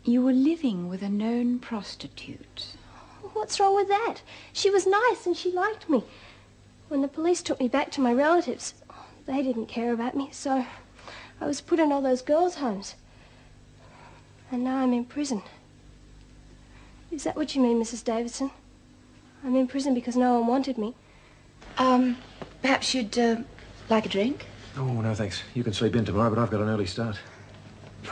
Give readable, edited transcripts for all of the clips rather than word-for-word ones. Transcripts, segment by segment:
You were living with a known prostitute. What's wrong with that? She was nice and she liked me. When the police took me back to my relatives, they didn't care about me, so I was put in all those girls' homes. And now I'm in prison. Is that what you mean, Mrs. Davidson? I'm in prison because no one wanted me. Perhaps you'd like a drink? Oh, no, thanks. You can sleep in tomorrow, but I've got an early start.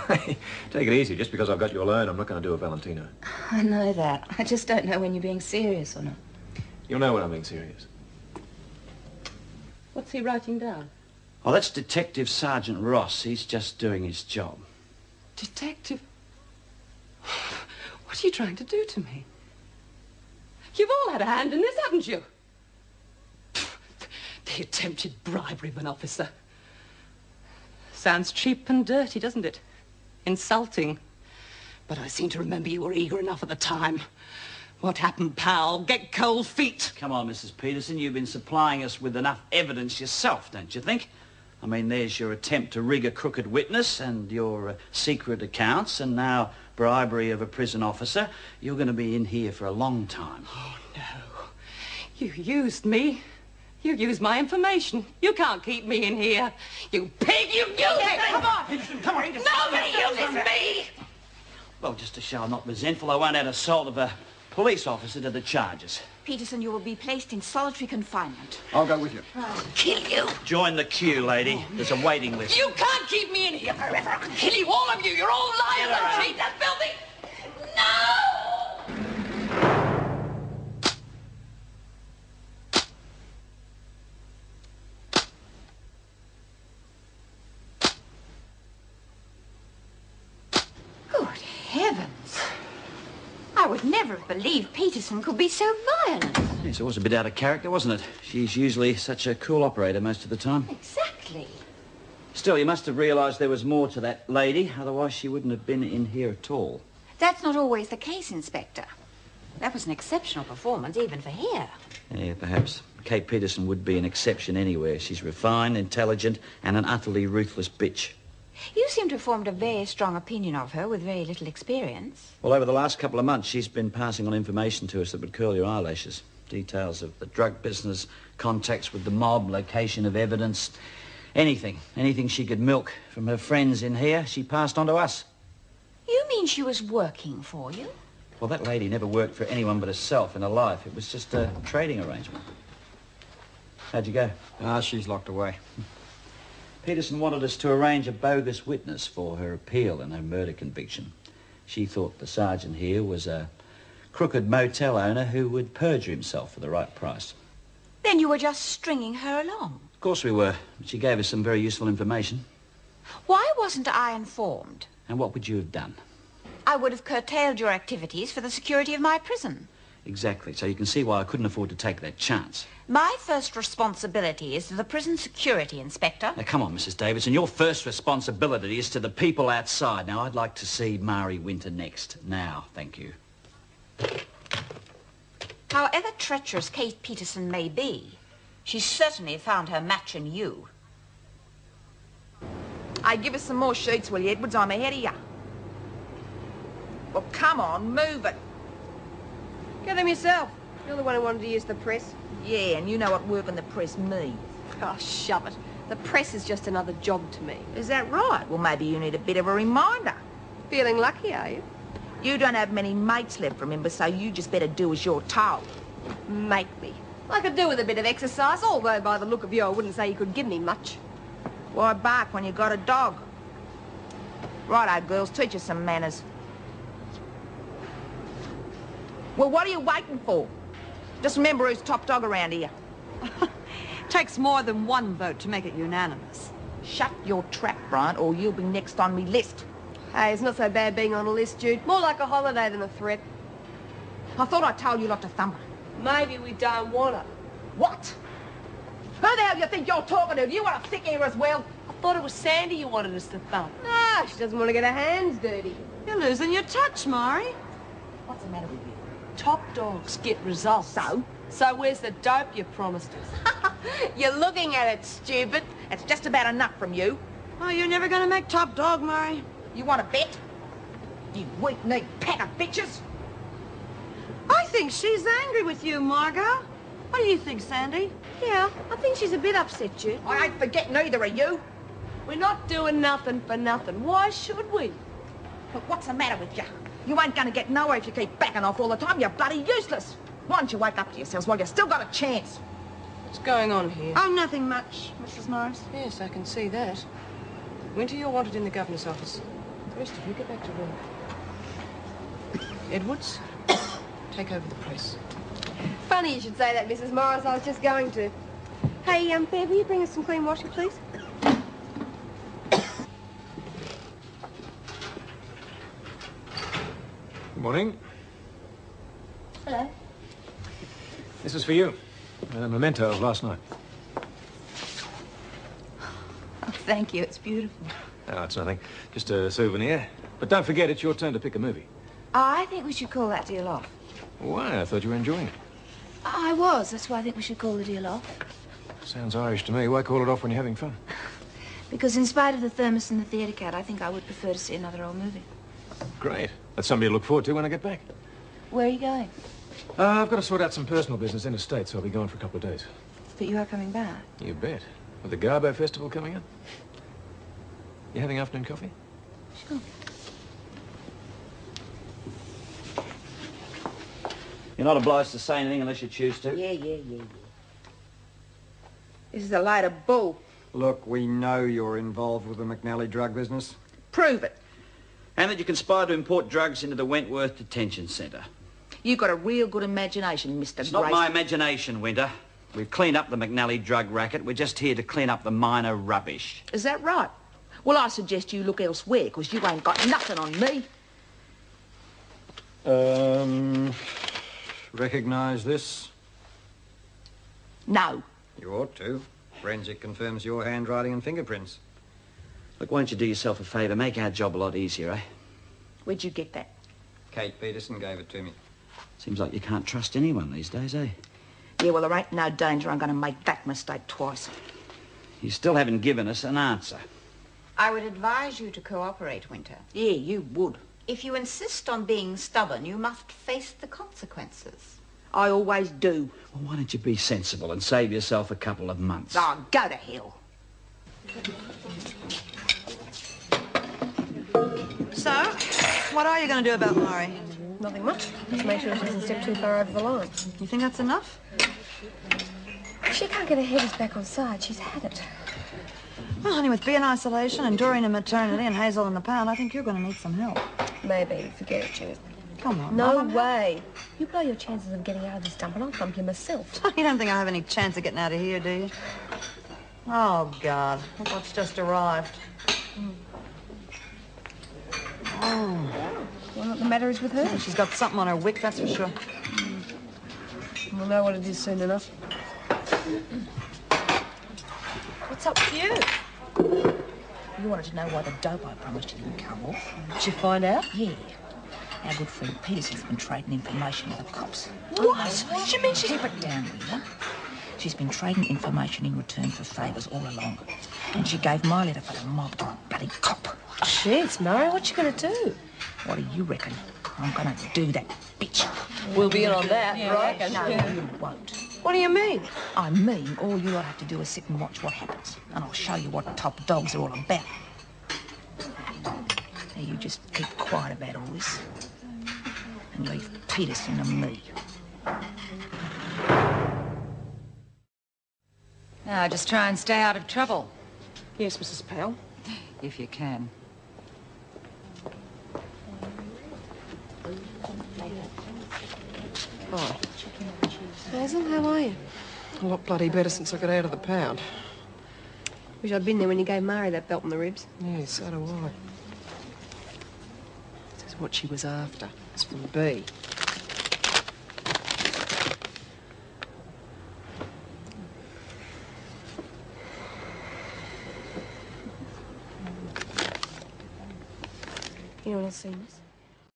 Hey, take it easy. Just because I've got you alone, I'm not going to do a Valentino. I know that. I just don't know when you're being serious or not. You'll know when I'm being serious. What's he writing down? Oh, that's Detective Sergeant Ross. He's just doing his job. Detective? What are you trying to do to me? You've all had a hand in this, haven't you? The attempted bribery of an officer. Sounds cheap and dirty, doesn't it? Insulting. But I seem to remember you were eager enough at the time. What happened, pal? Get cold feet. Come on, Mrs. Peterson. You've been supplying us with enough evidence yourself, don't you think? I mean, there's your attempt to rig a crooked witness and your secret accounts, and now bribery of a prison officer. You're going to be in here for a long time. Oh, no. You used me. You used my information. You can't keep me in here. You pig, you used it! Come on! Come on! Nobody uses me! Well, just to show I'm not resentful, I won't add assault of a police officer to the charges. Peterson, you will be placed in solitary confinement. I'll go with you. I'll kill you. Join the queue, lady. There's a waiting list. You can't keep me in here forever. I can kill you, all of you. You're all liars and cheats and filthy. No! Heavens! I would never have believed Peterson could be so violent. Yes, it was a bit out of character, wasn't it? She's usually such a cool operator most of the time. Exactly. Still, you must have realised there was more to that lady, otherwise she wouldn't have been in here at all. That's not always the case, Inspector. That was an exceptional performance, even for here. Yeah, perhaps. Kate Peterson would be an exception anywhere. She's refined, intelligent, and an utterly ruthless bitch. You seem to have formed a very strong opinion of her with very little experience. Well, over the last couple of months, she's been passing on information to us that would curl your eyelashes. Details of the drug business, contacts with the mob, location of evidence, anything she could milk from her friends in here, she passed on to us. You mean she was working for you? Well, that lady never worked for anyone but herself in her life. It was just a trading arrangement. How'd you go? She's locked away. Peterson wanted us to arrange a bogus witness for her appeal in her murder conviction. She thought the sergeant here was a crooked motel owner who would perjure himself for the right price. Then you were just stringing her along. Of course we were. She gave us some very useful information. Why wasn't I informed? And what would you have done? I would have curtailed your activities for the security of my prison. Exactly. So you can see why I couldn't afford to take that chance. My first responsibility is to the prison security, Inspector. Now, come on, Mrs. Davidson. Your first responsibility is to the people outside. Now, I'd like to see Mari Winter next. Now, thank you. However treacherous Kate Peterson may be, she certainly found her match in you. Hey, give us some more sheets, will you, Edwards? I'm ahead of you. Well, come on, move it. Get them yourself. You're the one who wanted to use the press. Yeah, and you know what work in the press means. Oh, shove it. The press is just another job to me. Is that right? Well, maybe you need a bit of a reminder. Feeling lucky, are you? You don't have many mates left, remember, so you just better do as you're told. Make me. I could do with a bit of exercise, although by the look of you, I wouldn't say you could give me much. Why bark when you got a dog? Righto, girls, teach us some manners. Well, what are you waiting for? Just remember who's top dog around here. Takes more than one vote to make it unanimous. Shut your trap, Bryant, or you'll be next on me list. Hey, it's not so bad being on a list, Jude. More like a holiday than a threat. I thought I told you not to thump her. Maybe we don't want her. What? Who the hell do you think you're talking to? Do you want to stick here as well? I thought it was Sandy you wanted us to thump. Ah, she doesn't want to get her hands dirty. You're losing your touch, Mari. What's the matter with you? Top dogs get results. So? So where's the dope you promised us? You're looking at it, stupid. That's just about enough from you. Oh, you're never going to make top dog, Mari. You want to bet? You weak-kneed pack of bitches. I think she's angry with you, Margot. What do you think, Sandy? Yeah, I think she's a bit upset, Jude. I ain't forgetting either of you. We're not doing nothing for nothing. Why should we? But what's the matter with you? You ain't gonna get nowhere if you keep backing off all the time. You're bloody useless. Why don't you wake up to yourselves while you still got a chance? What's going on here? Oh, nothing much, Mrs. Morris. Yes, I can see that. Winter, you're wanted in the governor's office. The rest of you get back to work. Edwards, take over the press. Funny you should say that, Mrs. Morris. I was just going to. Hey, Bev, will you bring us some clean washing, please? Good morning. Hello. This is for you. A memento of last night. Oh, thank you. It's beautiful. Oh, it's nothing. Just a souvenir. But don't forget, it's your turn to pick a movie. Oh, I think we should call that deal off. Why? I thought you were enjoying it. I was. That's why I think we should call the deal off. Sounds Irish to me. Why call it off when you're having fun? Because in spite of the thermos and the theatre cat, I think I would prefer to see another old movie. Great. That's something to look forward to when I get back. Where are you going? I've got to sort out some personal business in the States, so I'll be gone for a couple of days. But you are coming back. You bet. With the Garbo Festival coming up? You having afternoon coffee? Sure. You're not obliged to say anything unless you choose to. Yeah. This is a load of bull. Look, we know you're involved with the McNally drug business. Prove it. And that you conspired to import drugs into the Wentworth Detention Centre. You got a real good imagination, Mr. It's Grace. not my imagination, Winter. We've cleaned up the McNally drug racket. We're just here to clean up the minor rubbish. Is that right? Well, I suggest you look elsewhere, because you ain't got nothing on me. Recognise this? No. You ought to. Forensic confirms your handwriting and fingerprints. Look, why don't you do yourself a favour? Make our job a lot easier, eh? Where'd you get that? Kate Peterson gave it to me. Seems like you can't trust anyone these days, eh? Yeah, well, there ain't no danger I'm going to make that mistake twice. You still haven't given us an answer. I would advise you to cooperate, Winter. Yeah, you would. If you insist on being stubborn, you must face the consequences. I always do. Well, why don't you be sensible and save yourself a couple of months? Oh, go to hell. So, what are you going to do about Murray? Nothing much. Just make sure she doesn't step too far over the line. You think that's enough? She can't get her headers back on side. She's had it. Well, honey, with being isolation and Doreen in maternity and Hazel in the pound, I think you're going to need some help. Maybe. Forget it, Jude. Come on, No Mum. way. You blow your chances of getting out of this dump and I'll come here myself. You don't think I have any chance of getting out of here, do you? Oh, God. Look what's just arrived. Well, what the matter is with her? She's got something on her wick, that's for sure. We'll know what it is soon enough. What's up with you? You wanted to know why the dope I promised you didn't come off? Did you find out? Yeah. Our good friend Peterson's been trading information with the cops. What? What do you mean she's... Keep it down, will you? She's been trading information in return for favours all along. And she gave my letter for the mob to a bloody cop. Shit, Murray, what you gonna do? What do you reckon? I'm gonna do that bitch. We'll be in on that, right? No, you won't. What do you mean? I mean, all you'll have to do is sit and watch what happens. And I'll show you what top dogs are all about. Now, you just keep quiet about all this. And leave Peterson and me. Now, just try and stay out of trouble, Yes, Mrs. Pell. if you can. Oh, Hazel, how are you? a lot bloody better since I got out of the pound. Wish I'd been there when you gave Mari that belt in the ribs. Yeah, so do I. This is what she was after. It's from B. Anyone else seen this?